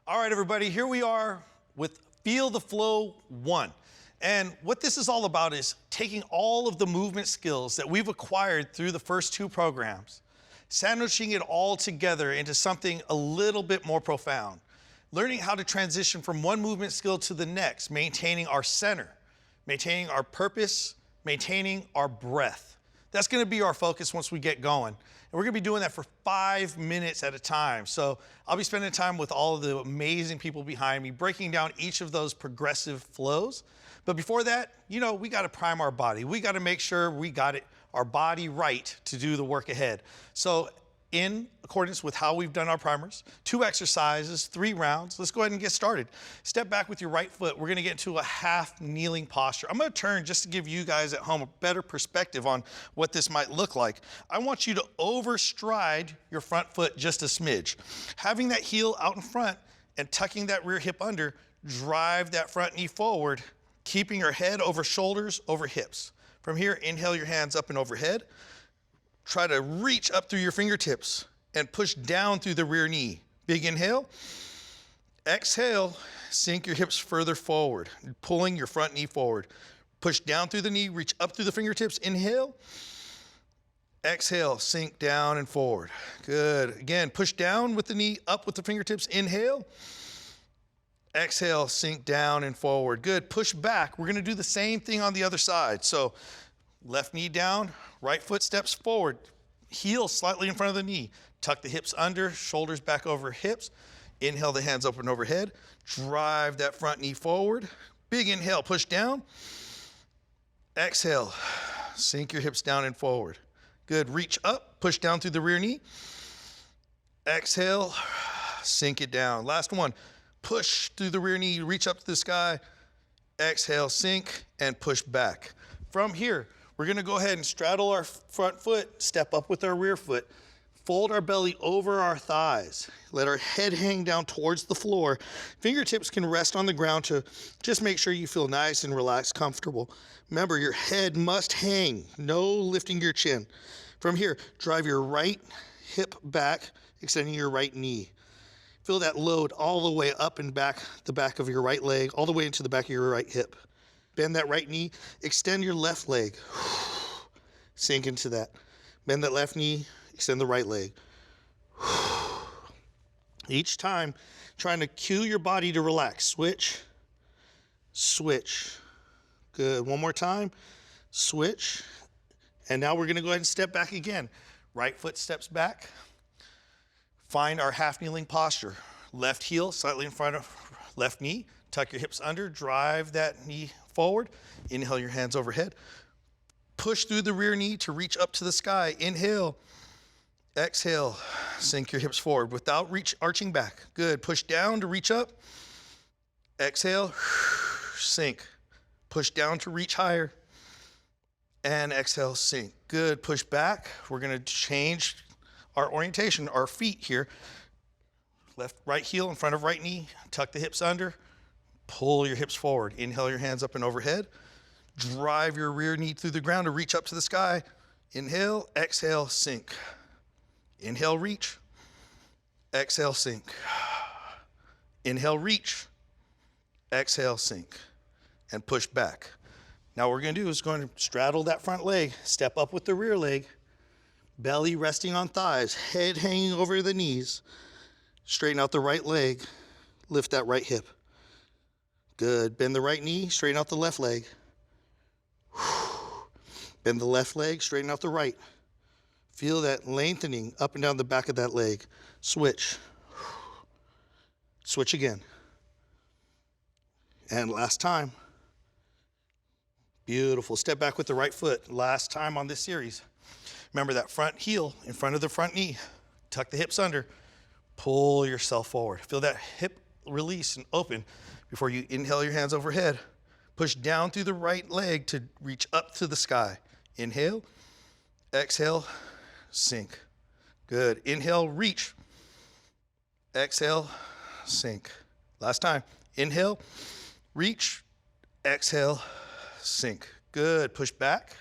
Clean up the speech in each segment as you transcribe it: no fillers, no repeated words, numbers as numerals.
All right, everybody, here we are with Feel the Flow 1. And what this is all about is taking all of the movement skills that we've acquired through the first two programs, sandwiching it all together into something a little bit more profound, learning how to transition from one movement skill to the next, maintaining our center, maintaining our purpose, maintaining our breath. That's gonna be our focus once we get going. And we're gonna be doing that for 5 minutes at a time. So I'll be spending time with all of the amazing people behind me, breaking down each of those progressive flows. But before that, you know, we gotta prime our body. We gotta make sure we got our body right to do the work ahead. So in accordance with how we've done our primers, 2 exercises, 3 rounds. Let's go ahead and get started. Step back with your right foot. We're gonna get into a half kneeling posture. I'm gonna turn just to give you guys at home a better perspective on what this might look like. I want you to overstride your front foot just a smidge. Having that heel out in front and tucking that rear hip under, drive that front knee forward, keeping your head over shoulders, over hips. From here, inhale your hands up and overhead. Try to reach up through your fingertips and push down through the rear knee. Big inhale. Exhale, sink your hips further forward, pulling your front knee forward. Push down through the knee, reach up through the fingertips. Inhale. Exhale, sink down and forward. Good. Again, push down with the knee, up with the fingertips. Inhale. Exhale, sink down and forward. Good. Push back. We're going to do the same thing on the other side. So left knee down, right foot steps forward, heel slightly in front of the knee. Tuck the hips under, shoulders back over hips. Inhale, the hands open overhead. Drive that front knee forward. Big inhale, push down. Exhale, sink your hips down and forward. Good. Reach up, push down through the rear knee. Exhale, sink it down. Last one. Push through the rear knee, reach up to the sky. Exhale, sink, and push back. From here, we're gonna go ahead and straddle our front foot, step up with our rear foot, fold our belly over our thighs, let our head hang down towards the floor. Fingertips can rest on the ground to just make sure you feel nice and relaxed, comfortable. Remember, your head must hang, no lifting your chin. From here, drive your right hip back, extending your right knee. Feel that load all the way up and back, the back of your right leg, all the way into the back of your right hip. Bend that right knee, extend your left leg. Sink into that. Bend that left knee, extend the right leg. Each time, trying to cue your body to relax. Switch, switch. Good, one more time. Switch. And now we're gonna go ahead and step back again. Right foot steps back. Find our half kneeling posture. Left heel slightly in front of left knee. Tuck your hips under, drive that knee forward. Inhale your hands overhead. Push through the rear knee to reach up to the sky. Inhale, exhale, sink your hips forward without arching back. Good, push down to reach up. Exhale, sink. Push down to reach higher. And exhale, sink. Good, push back. We're gonna change our orientation, our feet here. Right heel in front of right knee, tuck the hips under. Pull your hips forward. Inhale your hands up and overhead. Drive your rear knee through the ground to reach up to the sky. Inhale, exhale, sink. Inhale, reach. Exhale, sink. Inhale, reach. Exhale, sink. And push back. Now what we're gonna do is going to straddle that front leg, step up with the rear leg, belly resting on thighs, head hanging over the knees. Straighten out the right leg, lift that right hip. Good. Bend the right knee, straighten out the left leg. Bend the left leg, straighten out the right. Feel that lengthening up and down the back of that leg. Switch. Switch again. And last time. Beautiful. Step back with the right foot. Last time on this series. Remember that front heel in front of the front knee. Tuck the hips under. Pull yourself forward. Feel that hip release and open before you inhale your hands overhead. Push down through the right leg to reach up to the sky. Inhale, exhale, sink. Good. Inhale, reach. Exhale, sink. Last time. Inhale, reach, exhale, sink. Good. Push back.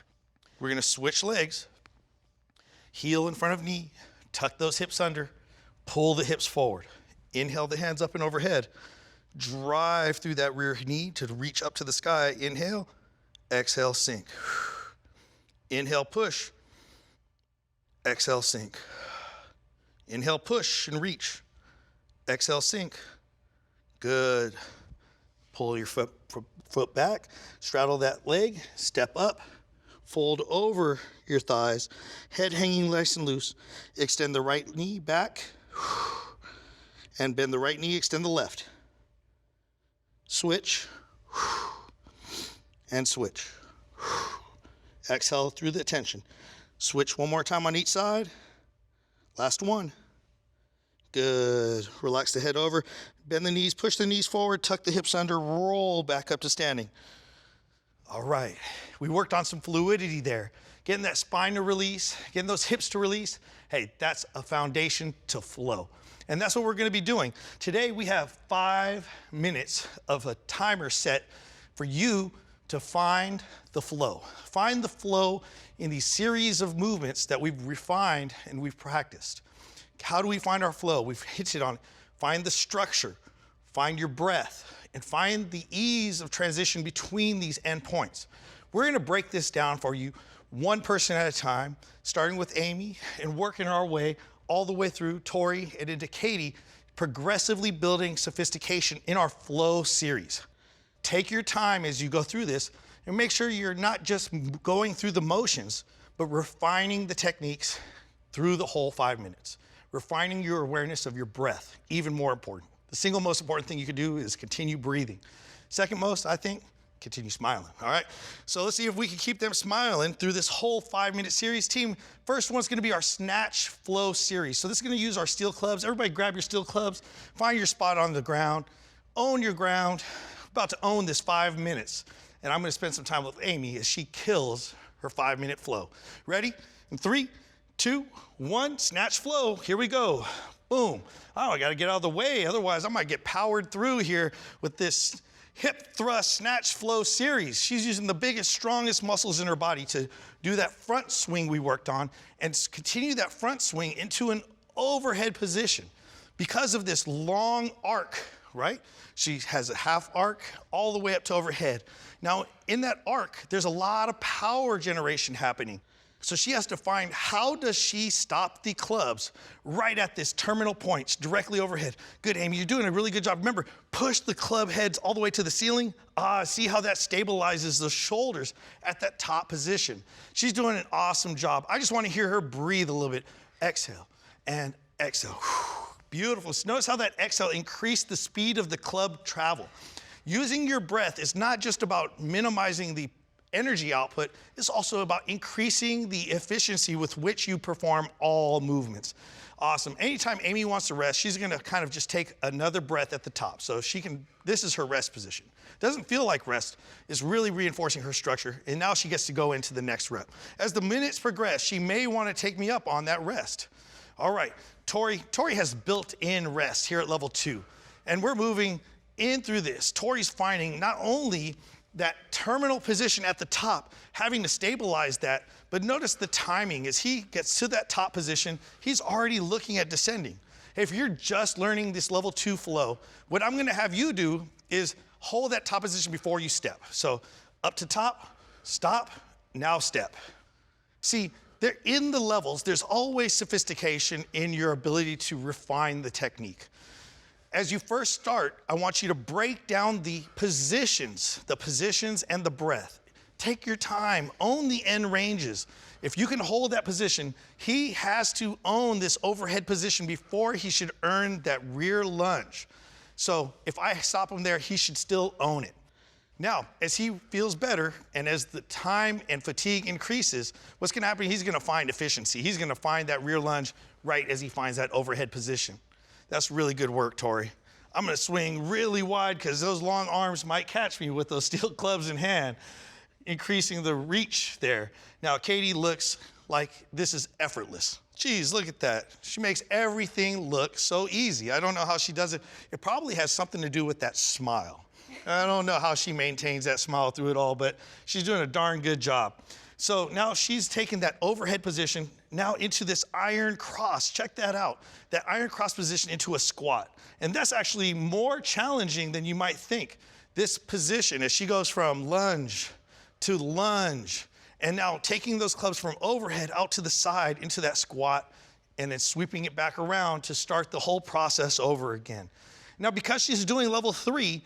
We're going to switch legs. Heel in front of knee. Tuck those hips under. Pull the hips forward. Inhale the hands up and overhead. Drive through that rear knee to reach up to the sky. Inhale, exhale, sink. Inhale, push. Exhale, sink. Inhale, push and reach. Exhale, sink. Good. Pull your foot back, straddle that leg, step up, fold over your thighs, head hanging nice and loose. Extend the right knee back, and bend the right knee, extend the left. Switch, and switch. Exhale through the tension. Switch one more time on each side. Last one. Good. Relax the head over. Bend the knees, push the knees forward, tuck the hips under, roll back up to standing. All right. We worked on some fluidity there. Getting that spine to release, getting those hips to release. Hey, that's a foundation to flow. And that's what we're going to be doing. Today we have 5 minutes of a timer set for you to find the flow. Find the flow in these series of movements that we've refined and we've practiced. How do we find our flow? We've hit it on find the structure, find your breath, and find the ease of transition between these endpoints. We're gonna break this down for you one person at a time, starting with Amy and working our way all the way through Tori and into Katie, progressively building sophistication in our flow series. Take your time as you go through this and make sure you're not just going through the motions, but refining the techniques through the whole 5 minutes. Refining your awareness of your breath, even more important. The single most important thing you can do is continue breathing. Second most, I think, continue smiling, all right? So let's see if we can keep them smiling through this whole 5-minute series. Team, first one's gonna be our snatch flow series. So this is gonna use our steel clubs. Everybody grab your steel clubs, find your spot on the ground, own your ground. About to own this 5 minutes. And I'm gonna spend some time with Amy as she kills her 5-minute flow. Ready? In 3, 2, 1, snatch flow. Here we go. Boom. Oh, I gotta get out of the way. Otherwise, I might get powered through here with this hip thrust snatch flow series. She's using the biggest, strongest muscles in her body to do that front swing we worked on and continue that front swing into an overhead position. Because of this long arc, right? She has a half arc all the way up to overhead. Now, in that arc, there's a lot of power generation happening. So she has to find how does she stop the clubs right at this terminal point, directly overhead. Good, Amy, you're doing a really good job. Remember, push the club heads all the way to the ceiling. See how that stabilizes the shoulders at that top position. She's doing an awesome job. I just want to hear her breathe a little bit. Exhale and exhale. Beautiful. Notice how that exhale increased the speed of the club travel. Using your breath is not just about minimizing the energy output, it's also about increasing the efficiency with which you perform all movements. Awesome. Anytime Amy wants to rest, she's gonna kind of just take another breath at the top. So she can, this is her rest position. Doesn't feel like rest, it's really reinforcing her structure, and now she gets to go into the next rep. As the minutes progress, she may wanna take me up on that rest. All right, Tori has built-in rest here at level 2, and we're moving in through this. Tori's finding not only that terminal position at the top, having to stabilize that, but notice the timing. As he gets to that top position, he's already looking at descending. If you're just learning this level 2 flow, what I'm gonna have you do is hold that top position before you step. So up to top, stop, now step. See, they're in the levels, there's always sophistication in your ability to refine the technique. As you first start, I want you to break down the positions and the breath. Take your time, own the end ranges. If you can hold that position, he has to own this overhead position before he should earn that rear lunge. So if I stop him there, he should still own it. Now, as he feels better and as the time and fatigue increases, what's gonna happen, he's gonna find efficiency. He's gonna find that rear lunge right as he finds that overhead position. That's really good work, Tori. I'm gonna swing really wide because those long arms might catch me with those steel clubs in hand, increasing the reach there. Now, Katie looks like this is effortless. Geez, look at that. She makes everything look so easy. I don't know how she does it. It probably has something to do with that smile. I don't know how she maintains that smile through it all, but she's doing a darn good job. So now she's taken that overhead position now into this iron cross. Check that out. That iron cross position into a squat. And that's actually more challenging than you might think. This position, as she goes from lunge to lunge, and now taking those clubs from overhead out to the side into that squat, and then sweeping it back around to start the whole process over again. Now, because she's doing level 3,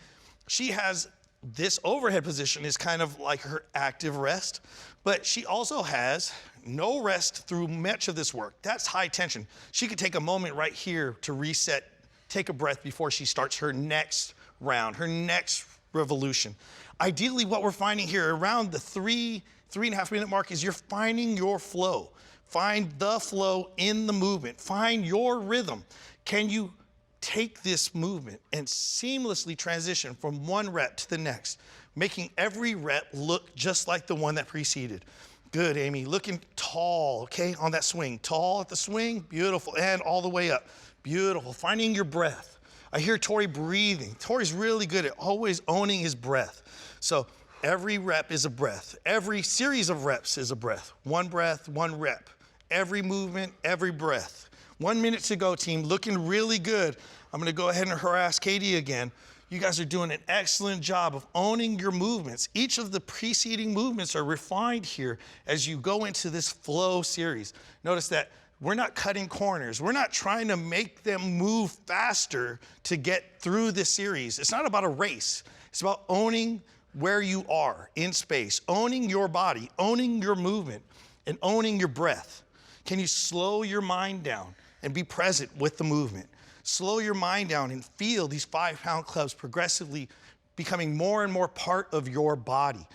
she has this overhead position is kind of like her active rest, but she also has no rest through much of this work. That's high tension. She could take a moment right here to reset, take a breath before she starts her next round, her next revolution. Ideally, what we're finding here around the 3.5 minute mark is you're finding your flow. Find the flow in the movement. Find your rhythm. Can you take this movement and seamlessly transition from one rep to the next, making every rep look just like the one that preceded? Good, Amy. Looking tall, okay, on that swing. Tall at the swing, beautiful, and all the way up. Beautiful. Finding your breath. I hear Tori breathing. Tori's really good at always owning his breath. So every rep is a breath. Every series of reps is a breath. One rep. Every movement, every breath. 1 minute to go, team. Looking really good. I'm gonna go ahead and harass Katie again. You guys are doing an excellent job of owning your movements. Each of the preceding movements are refined here as you go into this flow series. Notice that we're not cutting corners. We're not trying to make them move faster to get through this series. It's not about a race. It's about owning where you are in space, owning your body, owning your movement, and owning your breath. Can you slow your mind down and be present with the movement? Slow your mind down and feel these 5-pound clubs progressively becoming more and more part of your body.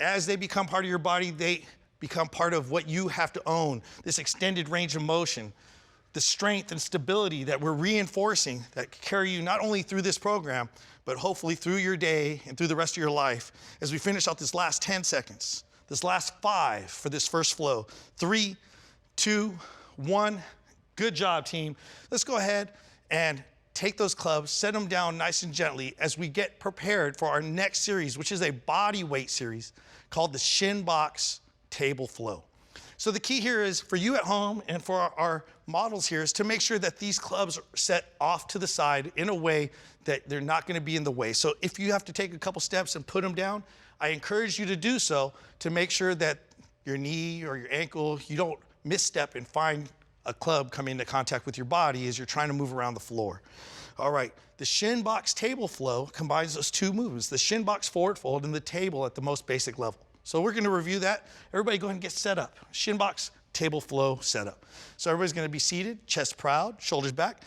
As they become part of your body, they become part of what you have to own, this extended range of motion, the strength and stability that we're reinforcing that carry you not only through this program, but hopefully through your day and through the rest of your life as we finish out this last 10 seconds, this last 5 for this first flow. 3, 2, 1. Good job, team. Let's go ahead and take those clubs, set them down nice and gently as we get prepared for our next series, which is a body weight series called the Shin Box Table Flow. So the key here is for you at home and for our models here is to make sure that these clubs are set off to the side in a way that they're not gonna be in the way. So if you have to take a couple steps and put them down, I encourage you to do so to make sure that your knee or your ankle, you don't misstep and find a club come into contact with your body as you're trying to move around the floor. All right, the Shin Box Table Flow combines those two movements, the Shin Box Forward Fold and the table at the most basic level. So we're gonna review that. Everybody go ahead and get set up. Shin Box Table Flow setup. So everybody's gonna be seated, chest proud, shoulders back.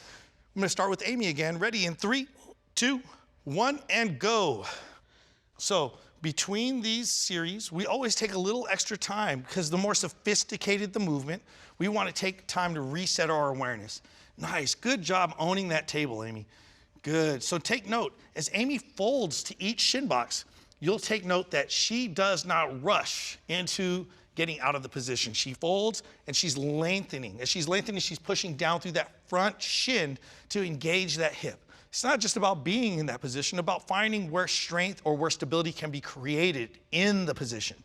I'm gonna start with Amy again. Ready in 3, 2, 1, and go. So between these series, we always take a little extra time because the more sophisticated the movement, we want to take time to reset our awareness. Nice, good job owning that table, Amy. Good, so take note, as Amy folds to each shin box, you'll take note that she does not rush into getting out of the position. She folds and she's lengthening. As she's lengthening, she's pushing down through that front shin to engage that hip. It's not just about being in that position, about finding where strength or where stability can be created in the position.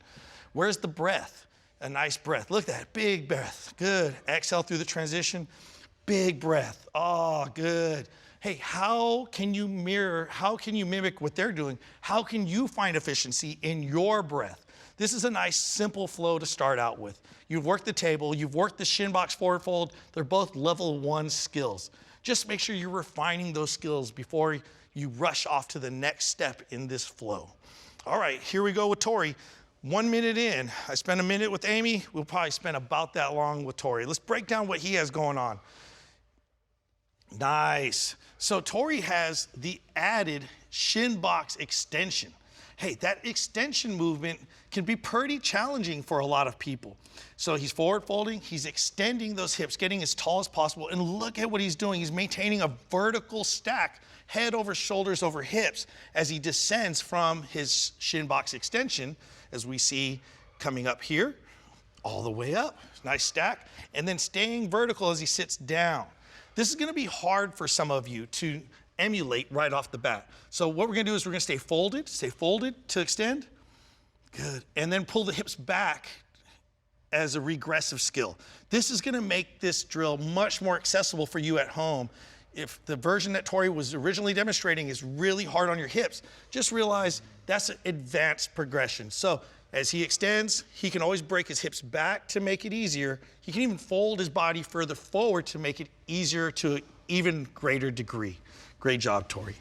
Where's the breath? A nice breath. Look at that, big breath. Good. Exhale through the transition. Big breath. Oh, good. Hey, how can you mirror, how can you mimic what they're doing? How can you find efficiency in your breath? This is a nice, simple flow to start out with. You've worked the table, you've worked the Shin Box Forward Fold. They're both level 1 skills. Just make sure you're refining those skills before you rush off to the next step in this flow. All right, here we go with Tori. 1 minute in. I spent a minute with Amy. We'll probably spend about that long with Tori. Let's break down what he has going on. Nice. So Tori has the added shin box extension. Hey, that extension movement can be pretty challenging for a lot of people. So he's forward folding, he's extending those hips, getting as tall as possible, and look at what he's doing. He's maintaining a vertical stack, head over shoulders over hips, as he descends from his shin box extension, as we see coming up here, all the way up, nice stack, and then staying vertical as he sits down. This is gonna be hard for some of you to emulate right off the bat. So what we're gonna do is we're gonna stay folded to extend. Good. And then pull the hips back as a regressive skill. This is gonna make this drill much more accessible for you at home. If the version that Tori was originally demonstrating is really hard on your hips, just realize that's an advanced progression. So as he extends, he can always break his hips back to make it easier. He can even fold his body further forward to make it easier to an even greater degree. Great job, Tori.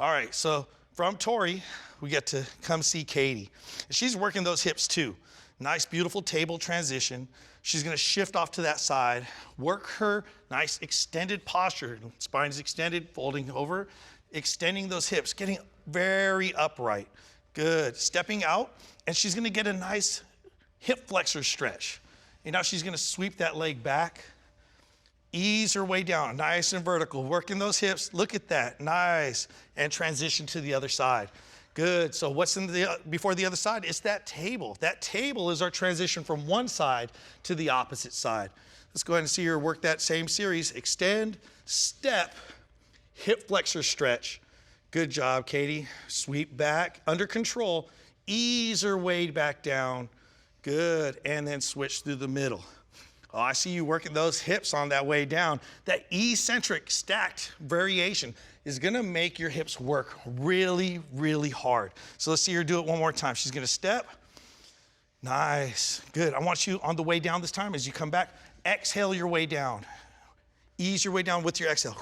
All right, so from Tori, we get to come see Katie. She's working those hips too. Nice, beautiful table transition. She's gonna shift off to that side, work her nice extended posture. Spine is extended, folding over, extending those hips, getting very upright. Good, stepping out, and she's gonna get a nice hip flexor stretch. And now she's gonna sweep that leg back, ease her way down, nice and vertical, working those hips. Look at that, nice, and transition to the other side. Good, so what's before the other side? It's that table. That table is our transition from one side to the opposite side. Let's go ahead and see her work that same series. Extend, step, hip flexor stretch. Good job, Katie. Sweep back, under control, ease her way back down. Good, and then switch through the middle. Oh, I see you working those hips on that way down. That eccentric stacked variation is gonna make your hips work really, really hard. So let's see her do it one more time. She's gonna step. Nice, good. I want you on the way down this time, as you come back, exhale your way down. Ease your way down with your exhale.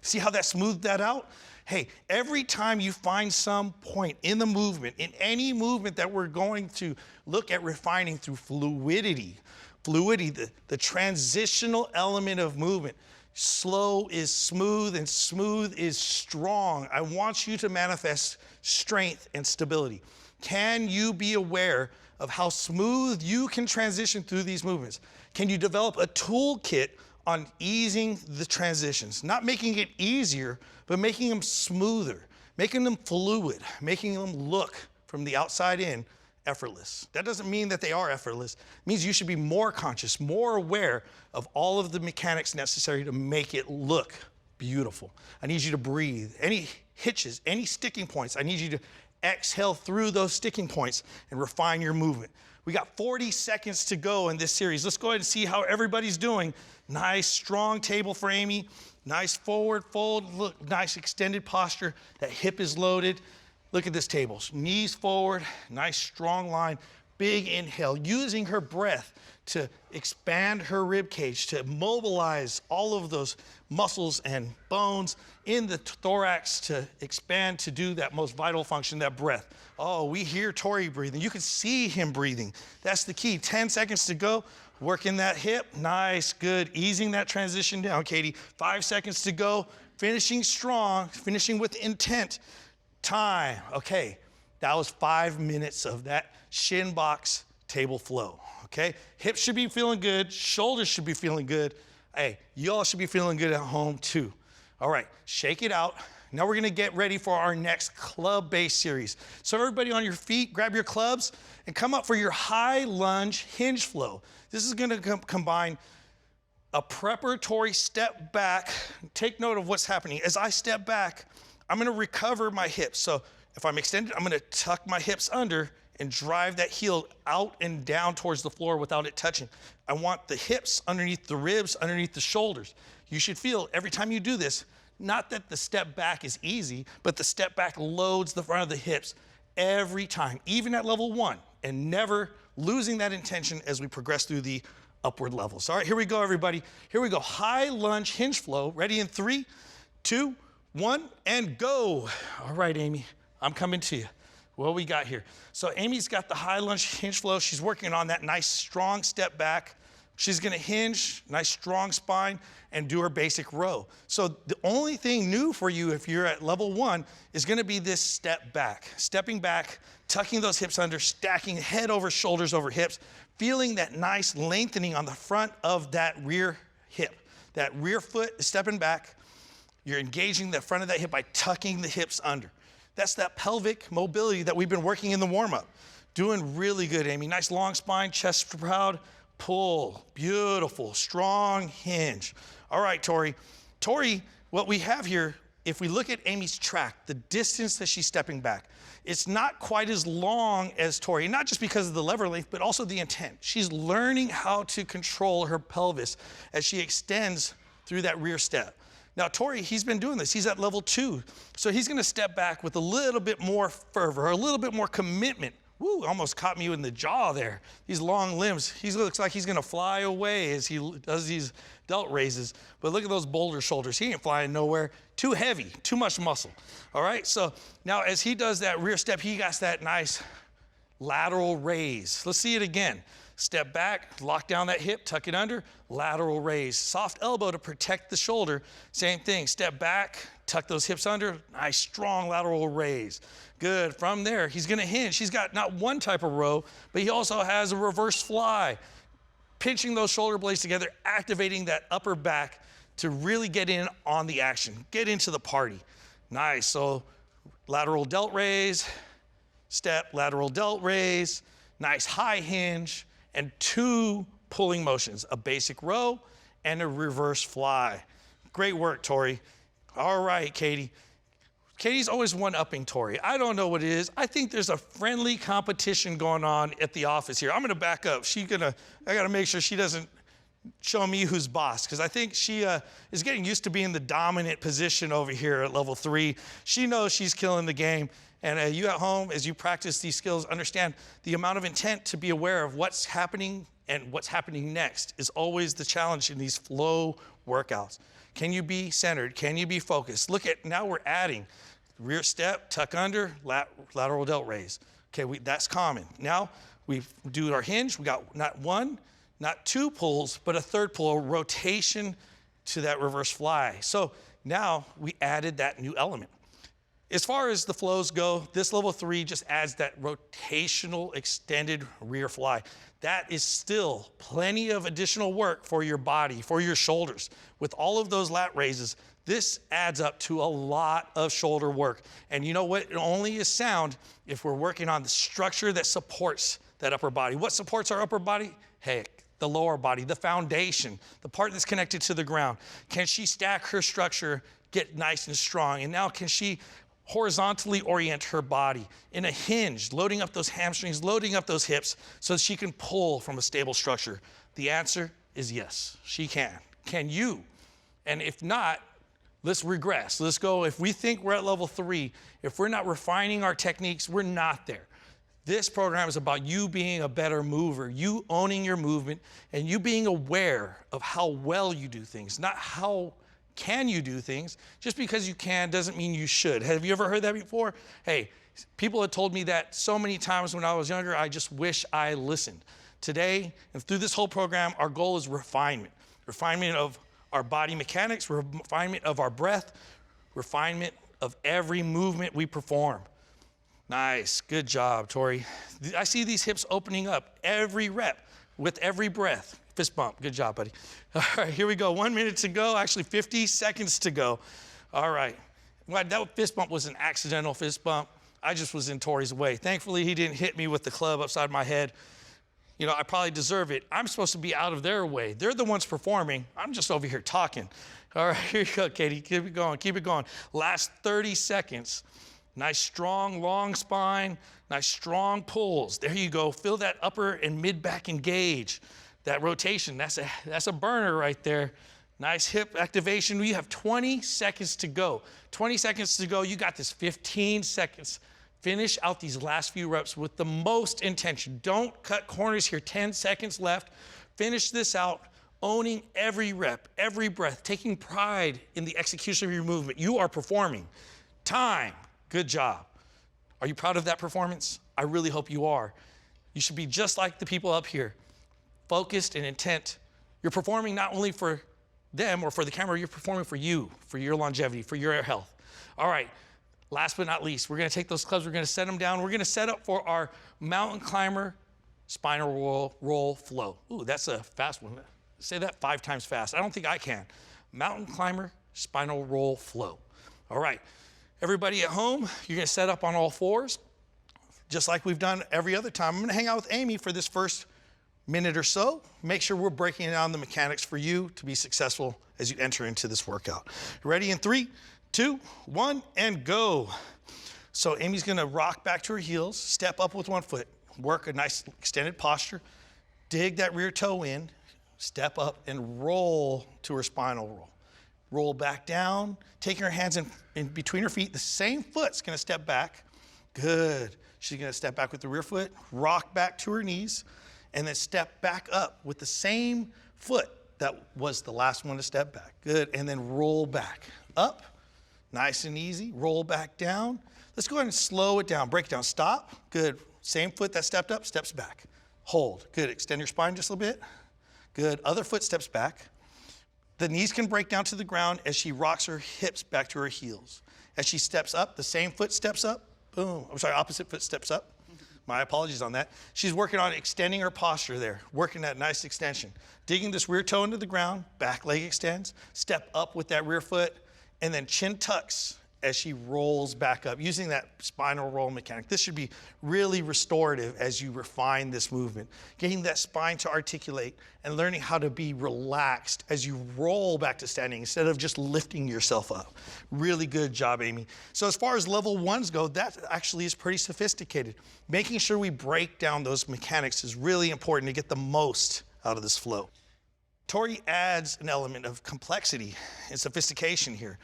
See how that smoothed that out? Hey, every time you find some point in the movement, in any movement that we're going to look at refining through fluidity, the transitional element of movement. Slow is smooth and smooth is strong. I want you to manifest strength and stability. Can you be aware of how smooth you can transition through these movements? Can you develop a toolkit on easing the transitions? Not making it easier, but making them smoother, making them fluid, making them look from the outside in effortless. That doesn't mean that they are effortless. It means you should be more conscious, more aware of all of the mechanics necessary to make it look beautiful. I need you to breathe. Any hitches, any sticking points, I need you to exhale through those sticking points and refine your movement. We got 40 seconds to go in this series. Let's go ahead and see how everybody's doing. Nice, strong table for Amy. Nice forward fold. Look, nice extended posture. That hip is loaded. Look at this table. Knees forward, nice strong line, big inhale, using her breath to expand her rib cage, to mobilize all of those muscles and bones in the thorax to expand, to do that most vital function, that breath. Oh, we hear Tori breathing. You can see him breathing. That's the key. 10 seconds to go. Working that hip. Nice, good. Easing that transition down, Katie. 5 seconds to go. Finishing strong, finishing with intent. Time. Okay, that was 5 minutes of that shin box table flow. Okay, hips should be feeling good, shoulders should be feeling good. Hey, y'all should be feeling good at home too. All right, shake it out. Now we're gonna get ready for our next club-based series. So everybody on your feet, grab your clubs and come up for your high lunge hinge flow. This is gonna combine a preparatory step back. Take note of what's happening. As I step back, I'm gonna recover my hips. So if I'm extended, I'm gonna tuck my hips under and drive that heel out and down towards the floor without it touching. I want the hips underneath the ribs, underneath the shoulders. You should feel every time you do this, not that the step back is easy, but the step back loads the front of the hips every time, even at level 1, and never losing that intention as we progress through the upward levels. All right, here we go, everybody. Here we go, high lunge hinge flow. Ready in 3, 2, 1, and go. All right, Amy, I'm coming to you. What we got here? So Amy's got the high lunge hinge flow. She's working on that nice strong step back. She's gonna hinge, nice strong spine, and do her basic row. So the only thing new for you if you're at level 1 is gonna be this step back. Stepping back, tucking those hips under, stacking head over shoulders over hips, feeling that nice lengthening on the front of that rear hip. That rear foot is stepping back. You're engaging the front of that hip by tucking the hips under. That's that pelvic mobility that we've been working in the warm-up. Doing really good, Amy. Nice long spine, chest proud, pull. Beautiful, strong hinge. All right, Tori. Tori, what we have here if we look at Amy's track, the distance that she's stepping back, it's not quite as long as Tori, not just because of the lever length, but also the intent. She's learning how to control her pelvis as she extends through that rear step. Now, Tori, he's been doing this. He's at level 2. So he's gonna step back with a little bit more fervor, a little bit more commitment. Woo, almost caught me in the jaw there. These long limbs. He looks like he's gonna fly away as he does these delt raises. But look at those boulder shoulders. He ain't flying nowhere. Too heavy, too much muscle. All right, so now as he does that rear step, he got that nice lateral raise. Let's see it again. Step back, lock down that hip, tuck it under, lateral raise. Soft elbow to protect the shoulder. Same thing, step back, tuck those hips under, nice strong lateral raise. Good, from there, he's gonna hinge. He's got not one type of row, but he also has a reverse fly. Pinching those shoulder blades together, activating that upper back to really get in on the action, get into the party. Nice, so lateral delt raise, step, lateral delt raise, nice high hinge, and 2 pulling motions, a basic row and a reverse fly. Great work, Tori. All right, Katie. Katie's always one-upping Tori. I don't know what it is. I think there's a friendly competition going on at the office here. I'm gonna back up. I gotta make sure she doesn't show me who's boss, because I think she is getting used to being the dominant position over here at level 3. She knows she's killing the game. And you at home, as you practice these skills, understand the amount of intent to be aware of what's happening and what's happening next is always the challenge in these flow workouts. Can you be centered? Can you be focused? Look at, now we're adding rear step, tuck under, lateral delt raise. Okay, that's common. Now we do our hinge. We got not 1, not 2 pulls, but a 3rd pull, a rotation to that reverse fly. So now we added that new element. As far as the flows go, this level 3 just adds that rotational extended rear fly. That is still plenty of additional work for your body, for your shoulders. With all of those lat raises, this adds up to a lot of shoulder work. And you know what? It only is sound if we're working on the structure that supports that upper body. What supports our upper body? Heck, the lower body, the foundation, the part that's connected to the ground. Can she stack her structure, get nice and strong? And now can she horizontally orient her body in a hinge, loading up those hamstrings, loading up those hips so that she can pull from a stable structure? The answer is yes, she can. Can you? And if not, let's regress. Let's go, if we think we're at level 3, if we're not refining our techniques, we're not there. This program is about you being a better mover, you owning your movement, and you being aware of how well you do things, not how can you do things. Just because you can doesn't mean you should. Have you ever heard that before? Hey, people have told me that so many times when I was younger, I just wish I listened. Today, and through this whole program, our goal is refinement. Refinement of our body mechanics, refinement of our breath, refinement of every movement we perform. Nice, good job, Tori. I see these hips opening up every rep with every breath. Fist bump, good job, buddy. All right, here we go, 1 minute to go, actually 50 seconds to go. All right, well, that fist bump was an accidental fist bump. I just was in Tori's way. Thankfully, he didn't hit me with the club upside my head. You know, I probably deserve it. I'm supposed to be out of their way. They're the ones performing. I'm just over here talking. All right, here you go, Katie, keep it going, keep it going. Last 30 seconds. Nice, strong, long spine, nice, strong pulls. There you go, feel that upper and mid back engage. That rotation, that's a burner right there. Nice hip activation. You have 20 seconds to go. 20 seconds to go, you got this 15 seconds. Finish out these last few reps with the most intention. Don't cut corners here, 10 seconds left. Finish this out, owning every rep, every breath, taking pride in the execution of your movement. You are performing. Time, good job. Are you proud of that performance? I really hope you are. You should be just like the people up here. Focused and intent. You're performing not only for them or for the camera, you're performing for you, for your longevity, for your health. All right, last but not least, we're gonna take those clubs, we're gonna set them down, we're gonna set up for our mountain climber spinal roll flow. Ooh, that's a fast one. Say that 5 times fast. I don't think I can. Mountain climber spinal roll flow. All right, everybody at home, you're gonna set up on all 4s, just like we've done every other time. I'm gonna hang out with Amy for this first minute or so. Make sure we're breaking down the mechanics for you to be successful as you enter into this workout. Ready in 3, 2, 1, and go. So Amy's gonna rock back to her heels, step up with one foot, work a nice extended posture, dig that rear toe in, step up and roll to her spinal roll. Roll back down, taking her hands in between her feet. The same foot's gonna step back. Good. She's gonna step back with the rear foot, rock back to her knees, and then step back up with the same foot that was the last one to step back. Good, and then roll back. Up, nice and easy, roll back down. Let's go ahead and slow it down, break it down, stop. Good, same foot that stepped up, steps back. Hold, good, extend your spine just a little bit. Good, other foot steps back. The knees can break down to the ground as she rocks her hips back to her heels. As she steps up, the same foot steps up, boom. I'm sorry, opposite foot steps up. My apologies on that. She's working on extending her posture there, working that nice extension. Digging this rear toe into the ground, back leg extends, step up with that rear foot, and then chin tucks as she rolls back up, using that spinal roll mechanic. This should be really restorative as you refine this movement, getting that spine to articulate and learning how to be relaxed as you roll back to standing instead of just lifting yourself up. Really good job, Amy. So as far as level 1s go, that actually is pretty sophisticated. Making sure we break down those mechanics is really important to get the most out of this flow. Tori adds an element of complexity and sophistication here.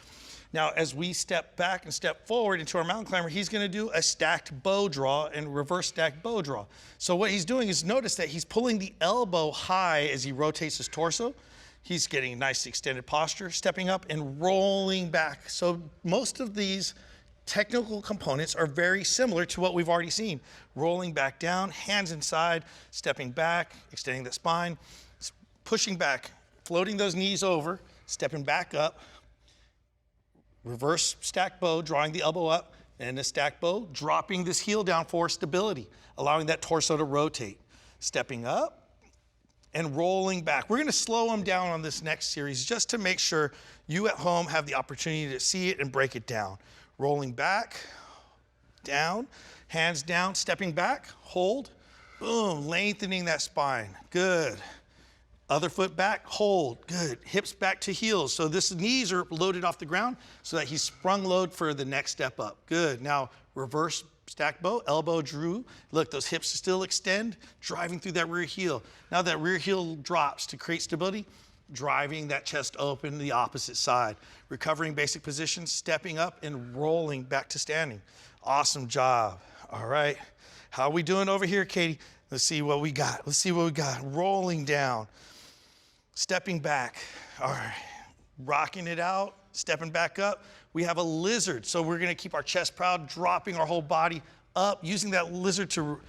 Now, as we step back and step forward into our mountain climber, he's gonna do a stacked bow draw and reverse stacked bow draw. So what he's doing is notice that he's pulling the elbow high as he rotates his torso. He's getting a nice extended posture, stepping up and rolling back. So most of these technical components are very similar to what we've already seen. Rolling back down, hands inside, stepping back, extending the spine, pushing back, floating those knees over, stepping back up, reverse stack bow, drawing the elbow up, and a stack bow, dropping this heel down for stability, allowing that torso to rotate. Stepping up and rolling back. We're gonna slow them down on this next series just to make sure you at home have the opportunity to see it and break it down. Rolling back, down, hands down, stepping back, hold, boom, lengthening that spine, good. Other foot back, hold, good. Hips back to heels. So this knees are loaded off the ground so that he's sprung load for the next step up. Good, now reverse stack bow, elbow drew. Look, those hips still extend, driving through that rear heel. Now that rear heel drops to create stability, driving that chest open the opposite side. Recovering basic position, stepping up and rolling back to standing. Awesome job. All right, how are we doing over here, Katie? Let's see what we got. Let's see what we got. Rolling down. Stepping back, all right, rocking it out, stepping back up. We have a lizard, so we're gonna keep our chest proud, dropping our whole body up, using that lizard to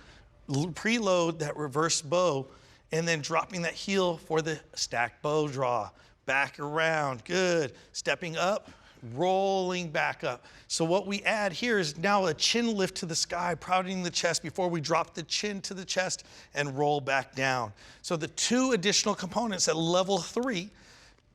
preload that reverse bow, and then dropping that heel for the stack bow draw. Back around, good. Stepping up, rolling back up. So what we add here is now a chin lift to the sky, prouding the chest before we drop the chin to the chest and roll back down. So the 2 additional components at level 3,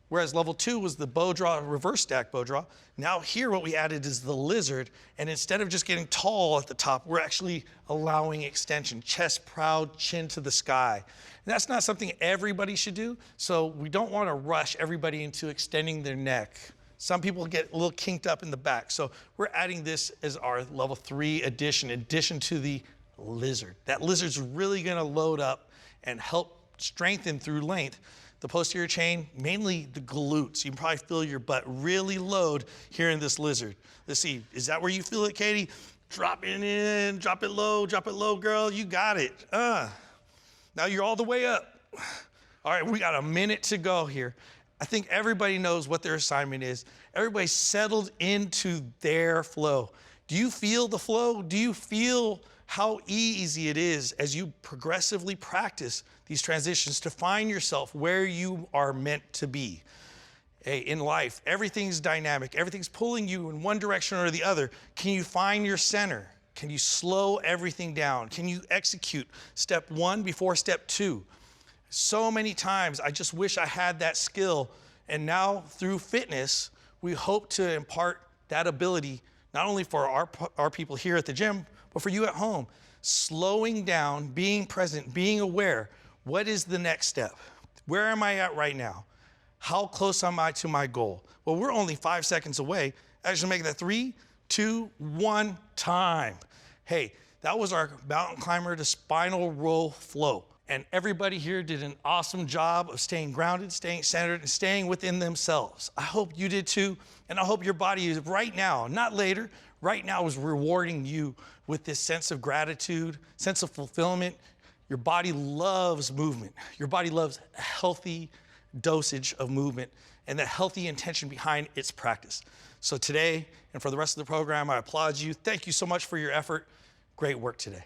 whereas level 2 was the bow draw, reverse stack bow draw. Now here what we added is the lizard, and instead of just getting tall at the top, we're actually allowing extension, chest proud, chin to the sky. And that's not something everybody should do, so we don't want to rush everybody into extending their neck. Some people get a little kinked up in the back. So we're adding this as our level 3 addition to the lizard. That lizard's really gonna load up and help strengthen through length the posterior chain, mainly the glutes. You can probably feel your butt really load here in this lizard. Let's see, is that where you feel it, Katie? Drop it in, drop it low, girl, you got it. Now you're all the way up. All right, we got a minute to go here. I think everybody knows what their assignment is. Everybody's settled into their flow. Do you feel the flow? Do you feel how easy it is as you progressively practice these transitions to find yourself where you are meant to be? Hey, in life, everything's dynamic. Everything's pulling you in one direction or the other. Can you find your center? Can you slow everything down? Can you execute step 1 before step 2? So many times, I just wish I had that skill. And now through fitness, we hope to impart that ability, not only for our people here at the gym, but for you at home. Slowing down, being present, being aware. What is the next step? Where am I at right now? How close am I to my goal? Well, we're only 5 seconds away, Actually make that 3, 2, 1, time. Hey, that was our mountain climber to spinal roll flow. And everybody here did an awesome job of staying grounded, staying centered, and staying within themselves. I hope you did too, and I hope your body is right now, not later, right now is rewarding you with this sense of gratitude, sense of fulfillment. Your body loves movement. Your body loves a healthy dosage of movement and the healthy intention behind its practice. So today, and for the rest of the program, I applaud you. Thank you so much for your effort. Great work today.